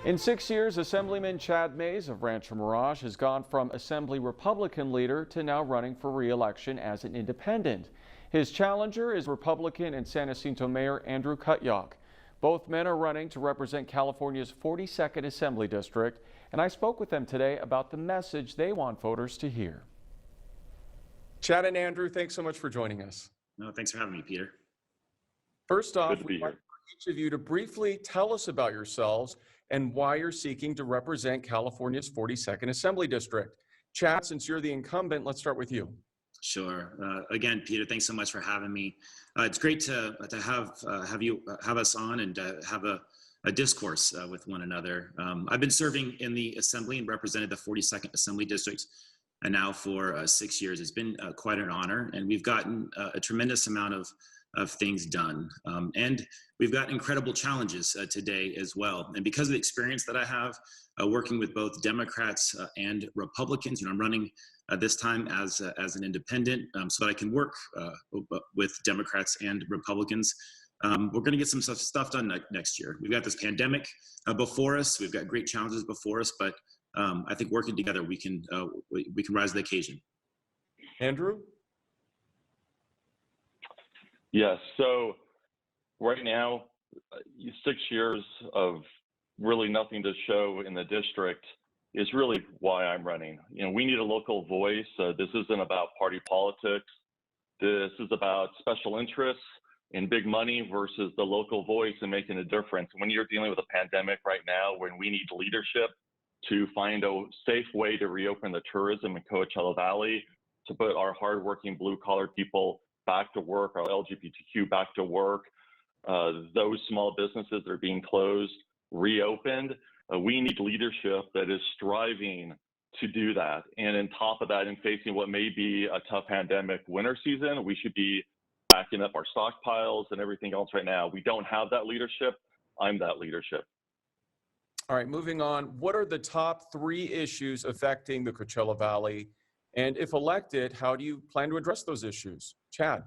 In 6 years, Assemblyman Chad Mays of Rancho Mirage has gone from Assembly Republican leader to now running for re-election as an independent. His challenger is Republican and San Jacinto Mayor Andrew Kutyak. Both men are running to represent California's 42nd Assembly District, and I spoke with them today about the message they want voters to hear. Chad and Andrew, thanks so much for joining us. No, thanks for having me, Peter. First off, we'd like for each of you to briefly tell us about yourselves and why you're seeking to represent California's 42nd Assembly District. Chad, since you're the incumbent, let's start with you. Sure. Again, Peter, thanks so much for having me. It's great to have us on and have a discourse with one another. I've been serving in the Assembly and represented the 42nd Assembly District and now for 6 years. It's been quite an honor, and we've gotten a tremendous amount of things done. And we've got incredible challenges today as well. And because of the experience that I have working with both Democrats and Republicans, I'm running this time as an independent so that I can work with Democrats and Republicans. We're going to get some stuff done next year. We've got this pandemic before us. We've got great challenges before us, but I think working together, we can rise to the occasion. Andrew? Yes, so right now, 6 years of really nothing to show in the district is really why I'm running. We need a local voice. This isn't about party politics. This is about special interests and big money versus the local voice and making a difference. When you're dealing with a pandemic right now, when we need leadership to find a safe way to reopen the tourism in Coachella Valley, to put our hardworking blue-collar people back to work, our LGBTQ back to work, those small businesses that are being closed, reopened. We need leadership that is striving to do that. And on top of that, in facing what may be a tough pandemic winter season, we should be backing up our stockpiles and everything else right now. We don't have that leadership. I'm that leadership. All right, moving on. What are the top 3 issues affecting the Coachella Valley? And if elected, how do you plan to address those issues? Chad.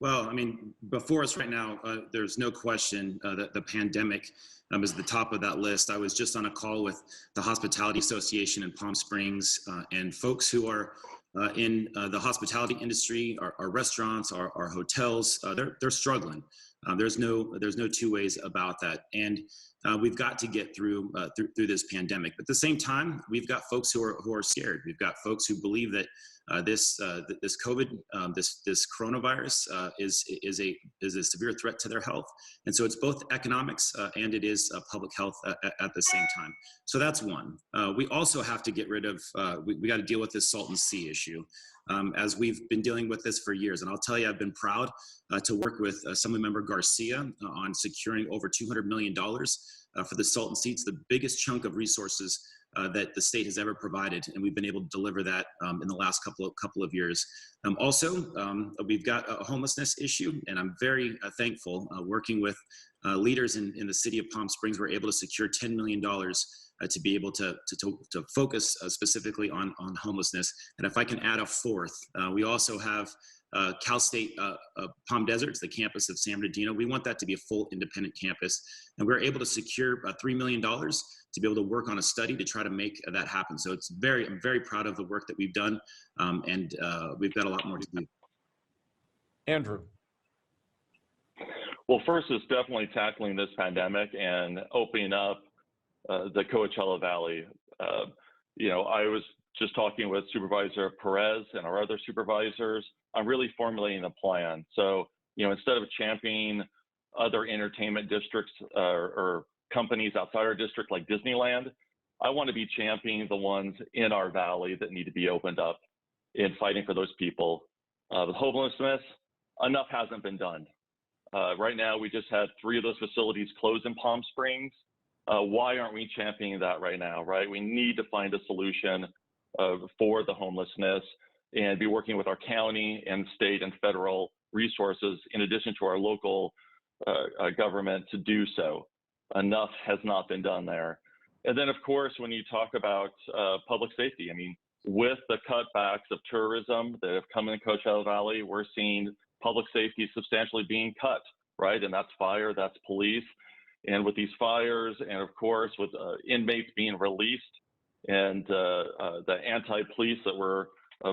Well, I mean, before us right now, there's no question that the pandemic is the top of that list. I was just on a call with the Hospitality Association in Palm Springs and folks who are in the hospitality industry, our restaurants, our hotels, they're struggling. There's no 2 ways about that. And we've got to get through this pandemic. But at the same time, we've got folks who are scared. We've got folks who believe that this COVID, this coronavirus is a severe threat to their health. And so it's both economics and it is public health at the same time. So that's one. We also have to get rid of, we got to deal with this Salton Sea issue. As we've been dealing with this for years. And I'll tell you, I've been proud to work with Assemblymember Garcia on securing over $200 million for the Salton Sea. It's the biggest chunk of resources that the state has ever provided, and we've been able to deliver that in the last couple of years. Also, we've got a homelessness issue, and I'm very thankful working with leaders in the city of Palm Springs. We're able to secure $10 million to be able to focus specifically on homelessness. And if I can add a fourth, we also have Cal State Palm Deserts, the campus of San Bernardino. We want that to be a full independent campus. And we're able to secure $3 million to be able to work on a study to try to make that happen. So I'm very proud of the work that we've done. And we've got a lot more to do. Andrew. Well, first is definitely tackling this pandemic and opening up the Coachella Valley. I was just talking with Supervisor Perez and our other supervisors. I'm really formulating a plan. So, instead of championing other entertainment districts or companies outside our district like Disneyland, I want to be championing the ones in our valley that need to be opened up and fighting for those people. With homelessness, enough hasn't been done. Right now, we just had 3 of those facilities close in Palm Springs. Why aren't we championing that right now, right? We need to find a solution for the homelessness and be working with our county and state and federal resources in addition to our local government to do so. Enough has not been done there. And then, of course, when you talk about public safety, with the cutbacks of tourism that have come in Coachella Valley, we're seeing public safety substantially being cut, right? And that's fire, that's police. And with these fires, and of course with inmates being released, and the anti-police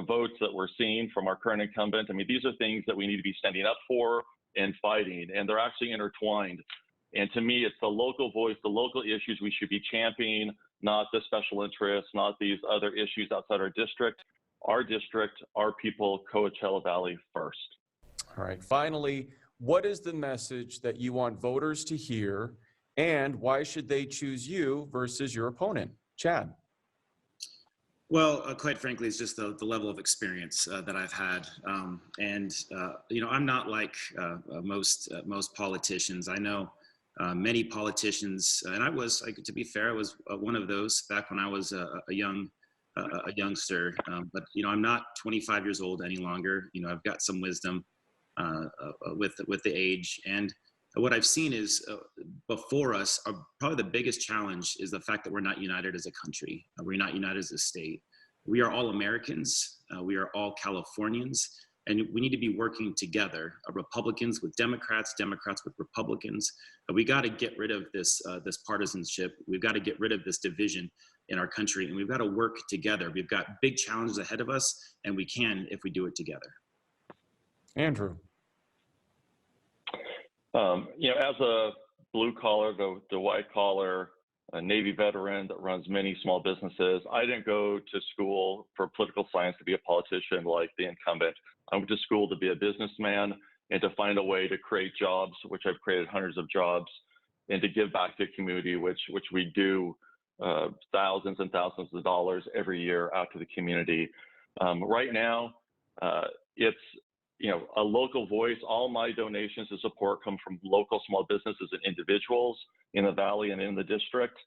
votes that we're seeing from our current incumbent, I mean, these are things that we need to be standing up for and fighting, and they're actually intertwined. And to me, it's the local voice, the local issues we should be championing, not the special interests, not these other issues outside our district, our people, Coachella Valley first. All right. Finally, what is the message that you want voters to hear, and why should they choose you versus your opponent? Chad. Well, quite frankly, it's just the level of experience that I've had. I'm not like most politicians. I know many politicians, and to be fair, I was one of those back when I was a youngster. But I'm not 25 years old any longer. I've got some wisdom with the age, and what I've seen is before us, probably the biggest challenge is the fact that we're not united as a country. We're not united as a state. We are all Americans. We are all Californians, and we need to be working together. Republicans with Democrats, Democrats with Republicans. We got to get rid of this partisanship. We've got to get rid of this division in our country, and we've got to work together. We've got big challenges ahead of us, and we can if we do it together. Andrew. As a blue collar, the white collar, a Navy veteran that runs many small businesses, I didn't go to school for political science to be a politician like the incumbent. I went to school to be a businessman and to find a way to create jobs, which I've created hundreds of jobs, and to give back to the community, which we do thousands and thousands of dollars every year out to the community. Right now, it's a local voice. All my donations to support come from local small businesses and individuals in the Valley and in the district.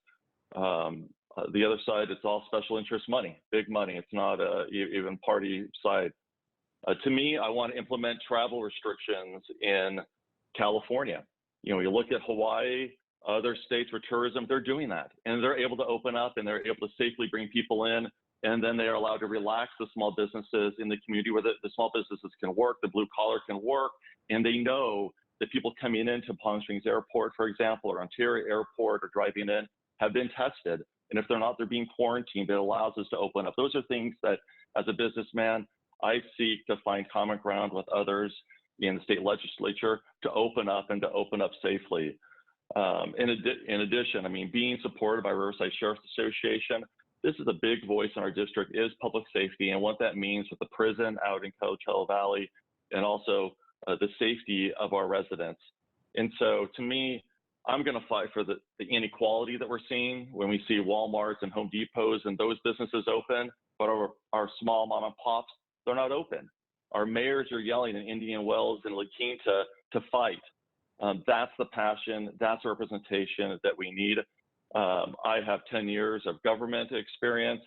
The other side, it's all special interest money, big money. It's not even party side. To me, I want to implement travel restrictions in California. You look at Hawaii, other states for tourism, they're doing that. And they're able to open up and they're able to safely bring people in. And then they are allowed to relax the small businesses in the community where the small businesses can work, the blue collar can work, and they know that people coming into Palm Springs Airport, for example, or Ontario Airport or driving in have been tested. And if they're not, they're being quarantined. It allows us to open up. Those are things that, as a businessman, I seek to find common ground with others in the state legislature to open up and to open up safely. In addition, being supported by Riverside Sheriff's Association, this is a big voice in our district, is public safety and what that means with the prison out in Coachella Valley, and also the safety of our residents. And so to me, I'm going to fight for the inequality that we're seeing when we see Walmarts and Home Depots and those businesses open, but our small mom and pops, they're not open. Our mayors are yelling in Indian Wells and La Quinta to fight. That's the passion, that's the representation that we need. I have 10 years of government experience.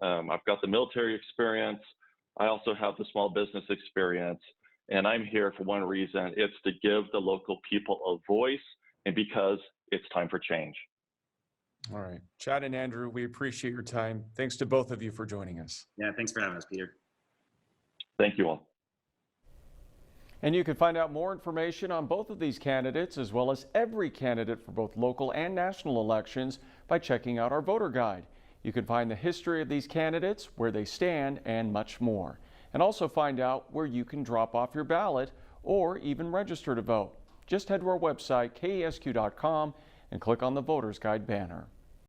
I've got the military experience. I also have the small business experience. And I'm here for one reason. It's to give the local people a voice, and because it's time for change. All right. Chad and Andrew, we appreciate your time. Thanks to both of you for joining us. Yeah, thanks for having us, Peter. Thank you all. And you can find out more information on both of these candidates, as well as every candidate for both local and national elections, by checking out our voter guide. You can find the history of these candidates, where they stand, and much more. And also find out where you can drop off your ballot or even register to vote. Just head to our website, kesq.com, and click on the Voters Guide banner.